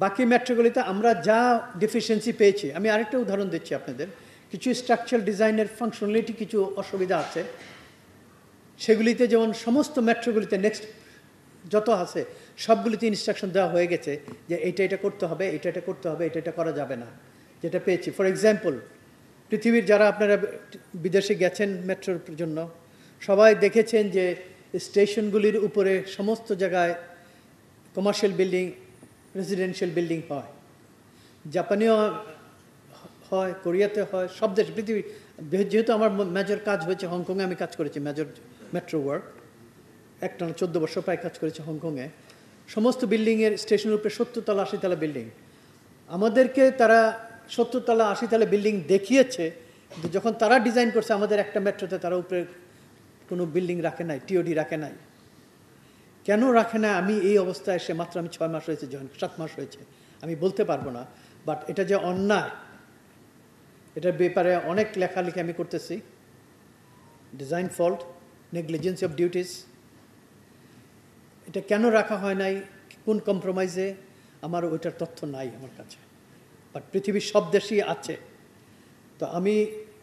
বাকি মেট্রোগুলিতে আমরা যা ডেফিসিয়েন্সি পেয়েছি, আমি আরেকটা উদাহরণ দিচ্ছি আপনাদের। কিছু স্ট্রাকচারাল ডিজাইনের ফাংশনালিটি কিছু অসুবিধা আছে, সেগুলিতে যেমন সমস্ত মেট্রোগুলিতে নেক্সট যত আছে সবগুলিতে ইনস্ট্রাকশন দেওয়া হয়ে গেছে যে এটা করতে হবে, এটা করতে হবে, এটা করা যাবে না, যেটা পেয়েছি। ফর এক্সাম্পল, পৃথিবীর যারা আপনারা বিদেশে গেছেন মেট্রোর জন্য, সবাই দেখেছেন যে স্টেশনগুলির উপরে সমস্ত জায়গায় কমার্শিয়াল বিল্ডিং, রেসিডেন্সিয়াল বিল্ডিং হয়। জাপানেও হয়, কোরিয়াতে হয়, সব দেশ পৃথিবী। যেহেতু আমার মেজর কাজ হয়েছে হংকংয়ে, আমি কাজ করেছি মেজর মেট্রো ওয়ার্ক, একটা 14 বছর প্রায় কাজ করেছি হংকংয়ে। সমস্ত বিল্ডিংয়ের স্টেশনের উপরে 70 তলা 80 তলা বিল্ডিং। আমাদেরকে তারা 70 তলা 80 তলা বিল্ডিং দেখিয়েছে, কিন্তু যখন তারা ডিজাইন করছে আমাদের একটা মেট্রোতে তারা উপরে কোনো বিল্ডিং রাখে নাই, টিওডি রাখে নাই। কেন রাখে না, আমি এই অবস্থায় এসে মাত্র আমি 6 মাস হয়েছে, 7 মাস হয়েছে, আমি বলতে পারবো না। বাট এটা যে অন্যায়, এটার ব্যাপারে অনেক লেখালেখি আমি করতেছি। Design fault, negligence of duties, এটা কেন রাখা হয় নাই, কোন কম্প্রোমাইজে, আমার ওইটার তথ্য নাই আমার কাছে। বাট পৃথিবীর সব দেশেই আছে। তো আমি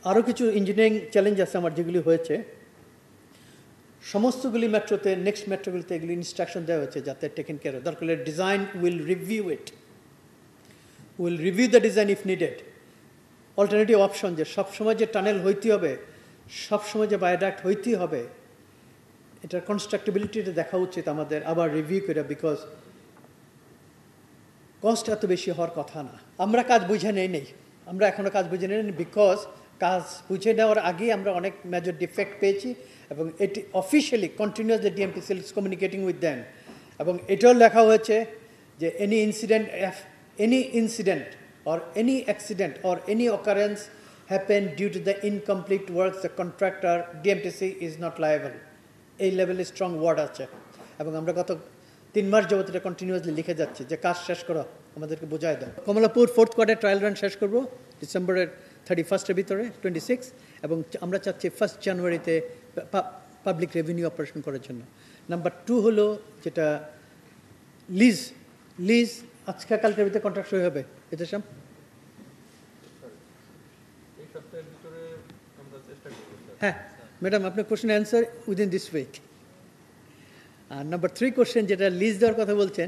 আরও কিছু ইঞ্জিনিয়ারিং চ্যালেঞ্জ আছে আমার, যেগুলি হয়েছে সমস্তগুলি মেট্রোতে, নেক্সট মেট্রোগুলিতে এগুলি ইনস্ট্রাকশন দেওয়া হয়েছে যাতে টেকেন কেয়ার। দরকার হলে design will review the design if needed. Alternative option, যে সবসময় যে টানেল হইতে হবে, সবসময় যে বায়োডাক্ট হইতেই হবে, এটার কনস্ট্রাক্টেবিলিটিটা দেখা উচিত আমাদের, আবার রিভিউ করে। বিকজ কস্ট এত বেশি হওয়ার কথা না। আমরা কাজ বুঝে নেই, আমরা এখনও কাজ বুঝে নেই, বিকজ কাজ বুঝে নেওয়ার আগেই আমরা অনেক মেজর ডিফেক্ট পেয়েছি, এবং এটি officially continuously DMPCL is communicating with them. এবং এটাও লেখা হয়েছে যে any incident or any accident or any occurrence happened due to the incomplete works, the contractor, DMTC is not liable. এই লেভেলে স্ট্রং ওয়ার্ড আছে, এবং আমরা গত 3 মাস যাবত এটা কন্টিনিউয়াসলি লিখে যাচ্ছি যে কাজ শেষ করো, আমাদেরকে বোঝায় দাও। Kamalapur 4th quarter trial run শেষ করবো ডিসেম্বরের 31-এর ভিতরে, 26, এবং আমরা চাচ্ছি 1 জানুয়ারিতে পাবলিক রেভিনিউ অপারেশন করার জন্য। নাম্বার 2 হলো যেটা লিজ আজকে কালকের ভিতরে কন্ট্রাক্ট শুরু হবে। এতে সাম হ্যাঁ ম্যাডাম, আপনার question answer within this week. আর নাম্বার 3 কোশ্চেন, যেটা লিজ দেওয়ার কথা বলছেন,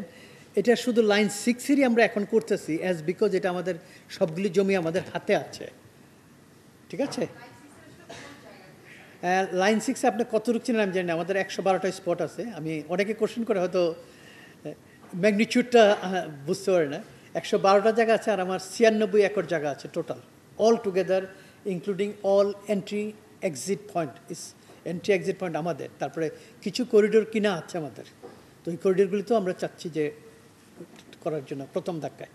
এটা শুধু লাইন 6-এরই আমরা এখন করতেছি, অ্যাজ বিকজ এটা আমাদের সবগুলি জমি আমাদের হাতে আছে। ঠিক আছে, লাইন 6-এ আপনি কত রুখছেন আমি জানি না, আমাদের 112টা স্পট আছে। আমি অনেকে কোশ্চেন করে হয়তো ম্যাগনিটিউডটা বুঝতে পারি না। 112টা জায়গা আছে, আর আমার 96 একর জায়গা আছে total, all together including all entry exit point. Entry exit point আমাদের, তারপরে কিছু করিডোর কিনা আছে আমাদের। তো এই করিডোরগুলিতেও আমরা চাচ্ছি যে করার জন্য প্রথম ধাক্কায়।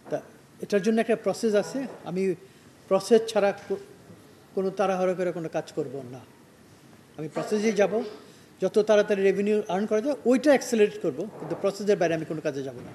তা এটার জন্য একটা প্রসেস আছে, আমি প্রসেস ছাড়া কোনো তাড়াহুড়ো করে কোনো কাজ করব না। আমি প্রসেসেই যাব, যত তাড়াতাড়ি রেভিনিউ আর্ন করা যায় ওইটা অ্যাক্সেলারেট করব, কিন্তু প্রসেসের বাইরে আমি কোনো কাজে যাব না।